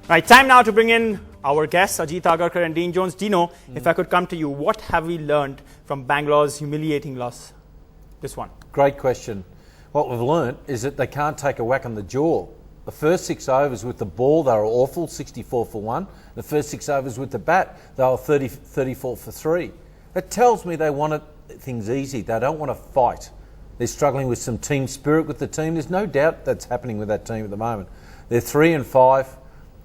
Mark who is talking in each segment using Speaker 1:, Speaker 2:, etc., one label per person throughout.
Speaker 1: Right, time now to bring in our guests, Ajit Agarkar and Dean Jones. Dino, if I could come to you, what have we learned from Bangalore's humiliating loss? This one.
Speaker 2: Great question. What we've learnt is that they can't take a whack on the jaw. The first 6 overs with the ball, they were awful, 64 for 1. The first 6 overs with the bat, they were 34 for 3. That tells me they wanted things easy. They don't want to fight. They're struggling with some team spirit with the team. There's no doubt that's happening with that team at the moment. They're 3 and 5.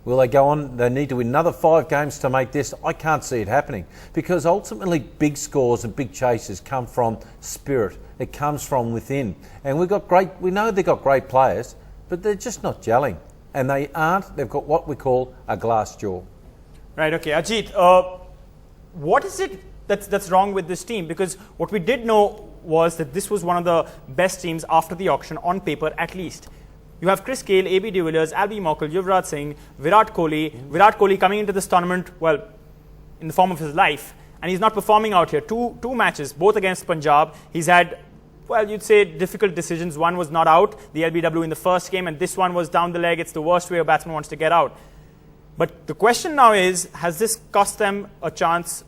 Speaker 2: Will they go on? They need to win another 5 games to make this. I can't see it happening because ultimately big scores and big chases come from spirit. It comes from within. And we know they've got great players, but they're just not gelling. And they aren't. They've got what we call a glass jaw.
Speaker 1: Right, okay. Ajit, what is it that's wrong with this team? Because what we did know was that this was one of the best teams after the auction, on paper at least. You have Chris Gale, AB de Villiers, Albie Mokel, Yuvraj Singh, Virat Kohli. Virat Kohli coming into this tournament, well, in the form of his life. And he's not performing out here. Two matches, both against Punjab. He's had, well, you'd say difficult decisions. One was not out, the LBW in the first game, and this one was down the leg. It's the worst way a batsman wants to get out. But the question now is, has this cost them a chance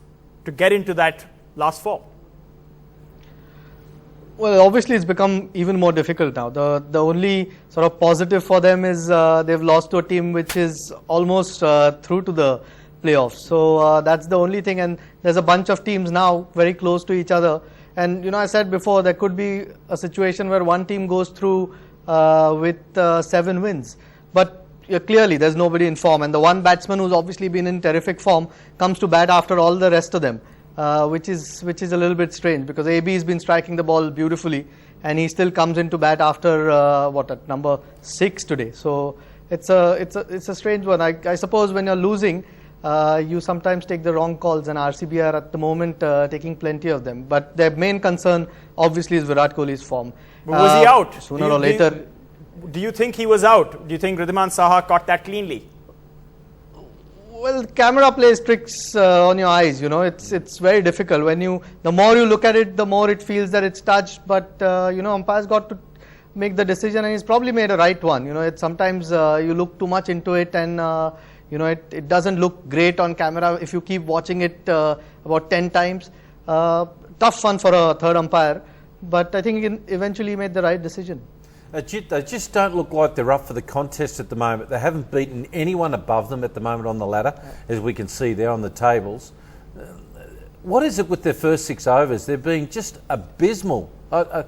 Speaker 1: to get into that last 4?
Speaker 3: Well, obviously it's become even more difficult now. The only sort of positive for them is they've lost to a team which is almost through to the playoffs. So that's the only thing, and there's a bunch of teams now very close to each other. And I said before, there could be a situation where one team goes through with 7 wins. But clearly there's nobody in form, and the one batsman who's obviously been in terrific form comes to bat after all the rest of them. Which is a little bit strange because AB has been striking the ball beautifully and he still comes into bat after at number 6 today. So it's a strange one. I suppose when you're losing, you sometimes take the wrong calls, and RCB are at the moment taking plenty of them. But their main concern obviously is Virat Kohli's form.
Speaker 1: But was he out?
Speaker 3: Sooner or later.
Speaker 1: Do you think he was out? Do you think Ridhiman Saha caught that cleanly?
Speaker 3: Well, camera plays tricks on your eyes. It's very difficult. The more you look at it, the more it feels that it's touched. But umpire's got to make the decision, and he's probably made a right one. Sometimes you look too much into it, and it doesn't look great on camera if you keep watching it about 10 times. Tough one for a third umpire, but I think he eventually made the right decision.
Speaker 2: Ajit, they just don't look like they're up for the contest at the moment. They haven't beaten anyone above them at the moment on the ladder, as we can see there on the tables. What is it with their first 6 overs? They're being just abysmal. Are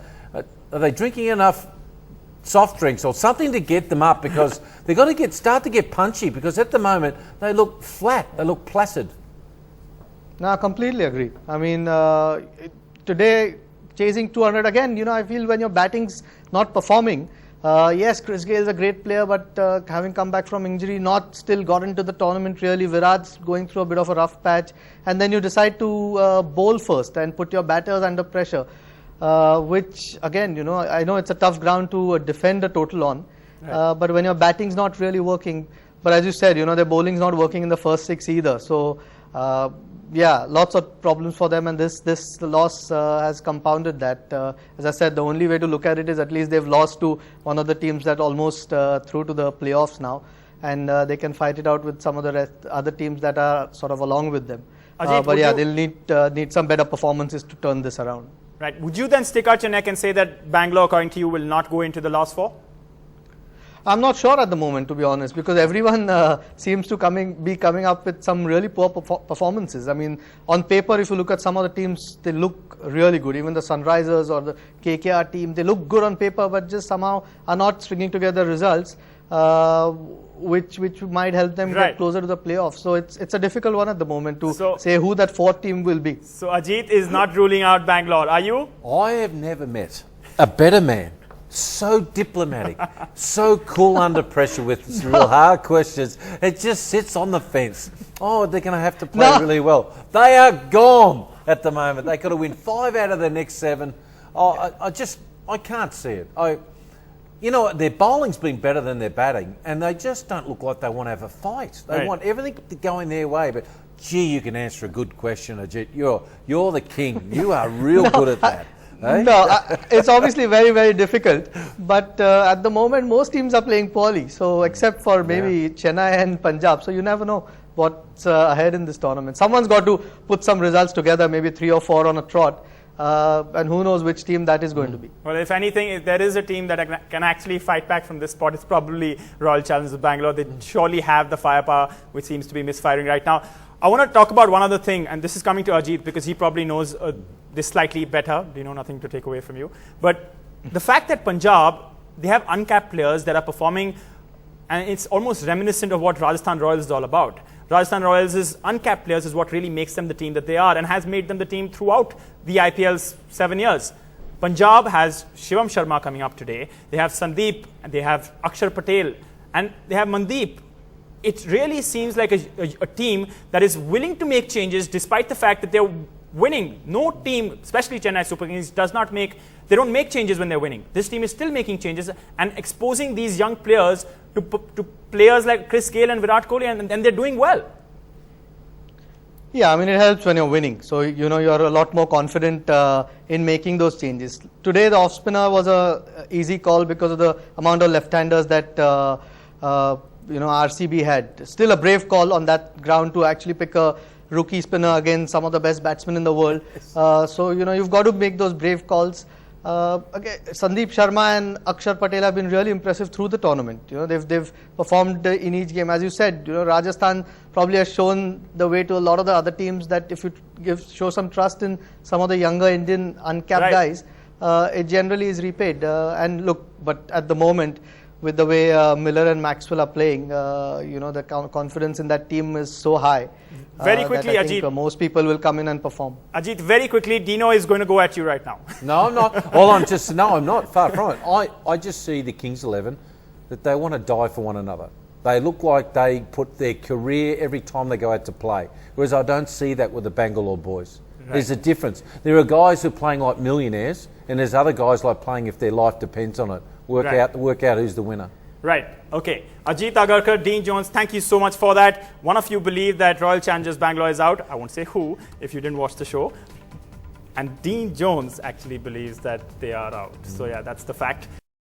Speaker 2: they drinking enough soft drinks or something to get them up? Because they've got to start to get punchy, because at the moment they look flat, they look placid.
Speaker 3: No, I completely agree. I mean, today, chasing 200 again, I feel when your batting's not performing, yes, Chris Gale is a great player, but having come back from injury, not still got into the tournament really. Virat's going through a bit of a rough patch, and then you decide to bowl first and put your batters under pressure, which again, I know it's a tough ground to defend a total on, right. But when your batting's not really working, but as you said, their bowling's not working in the first 6 either. So yeah, lots of problems for them, and this loss has compounded that. As I said, the only way to look at it is at least they've lost to one of the teams that almost through to the playoffs now, and they can fight it out with some of the other teams that are sort of along with them.
Speaker 1: Ajit,
Speaker 3: but yeah, they'll need some better performances to turn this around.
Speaker 1: Right. Would you then stick out your neck and say that Bangalore, according to you, will not go into the last 4?
Speaker 3: I'm not sure at the moment, to be honest, because everyone seems to be coming up with some really poor performances. I mean, on paper, if you look at some of the teams, they look really good. Even the Sunrisers or the KKR team, they look good on paper, but just somehow are not stringing together results, which might help them get closer to the playoffs. So it's a difficult one at the moment to say who that 4th team will be. So
Speaker 1: Ajit is not ruling out Bangalore. Are you?
Speaker 2: I have never met a better man. So diplomatic, so cool under pressure with some real hard questions. It just sits on the fence. Oh, they're going to have to play really well. They are gone at the moment. They've got to win 5 out of their next 7. Oh, I can't see it. Their bowling's been better than their batting, and they just don't look like they want to have a fight. They want everything to go in their way, but gee, you can answer a good question, Ajit. You're the king. You are real good at that. Eh?
Speaker 3: No, it's obviously very, very difficult. But at the moment, most teams are playing poorly. So except for maybe Chennai and Punjab. So you never know what's ahead in this tournament. Someone's got to put some results together, maybe 3 or 4 on a trot. And who knows which team that is going to be.
Speaker 1: Well, if anything, if there is a team that can actually fight back from this spot, it's probably Royal Challengers Bangalore. They surely have the firepower, which seems to be misfiring right now. I want to talk about one other thing, and this is coming to Ajit because he probably knows this slightly better. You know, nothing to take away from you. But the fact that Punjab, they have uncapped players that are performing, and it's almost reminiscent of what Rajasthan Royals is all about. Rajasthan Royals' uncapped players is what really makes them the team that they are and has made them the team throughout the IPL's 7 years. Punjab has Shivam Sharma coming up today. They have Sandeep, and they have Akshar Patel, and they have Mandeep. It really seems like a team that is willing to make changes despite the fact that they're winning. No team, especially Chennai Super Kings, they don't make changes when they're winning. This team is still making changes and exposing these young players to players like Chris Gayle and Virat Kohli, and they're doing well.
Speaker 3: Yeah, I mean, it helps when you're winning. So, you know, you're a lot more confident in making those changes. Today, the off-spinner was a easy call because of the amount of left-handers that, RCB had. Still a brave call on that ground to actually pick a rookie spinner against some of the best batsmen in the world. So, you know, you've got to make those brave calls. Sandeep Sharma and Akshar Patel have been really impressive through the tournament. You know, they've performed in each game. As you said, you know, Rajasthan probably has shown the way to a lot of the other teams that if you show some trust in some of the younger Indian uncapped guys, it generally is repaid. And look, but at the moment, with the way Miller and Maxwell are playing, the confidence in that team is so high.
Speaker 1: Very quickly,
Speaker 3: I think,
Speaker 1: Ajit.
Speaker 3: Most people will come in and perform.
Speaker 1: Ajit, very quickly, Dino is going to go at you right now.
Speaker 2: No, I'm not. Well, I'm not. Far from it. I just see the Kings 11 that they want to die for one another. They look like they put their career every time they go out to play. Whereas I don't see that with the Bangalore boys. Right. There's a difference. There are guys who are playing like millionaires, and there's other guys like playing if their life depends on it. Work out who's the winner.
Speaker 1: Right. Okay. Ajit Agarkar, Dean Jones, thank you so much for that. One of you believe that Royal Challengers Bangalore is out. I won't say who if you didn't watch the show. And Dean Jones actually believes that they are out. So yeah, that's the fact.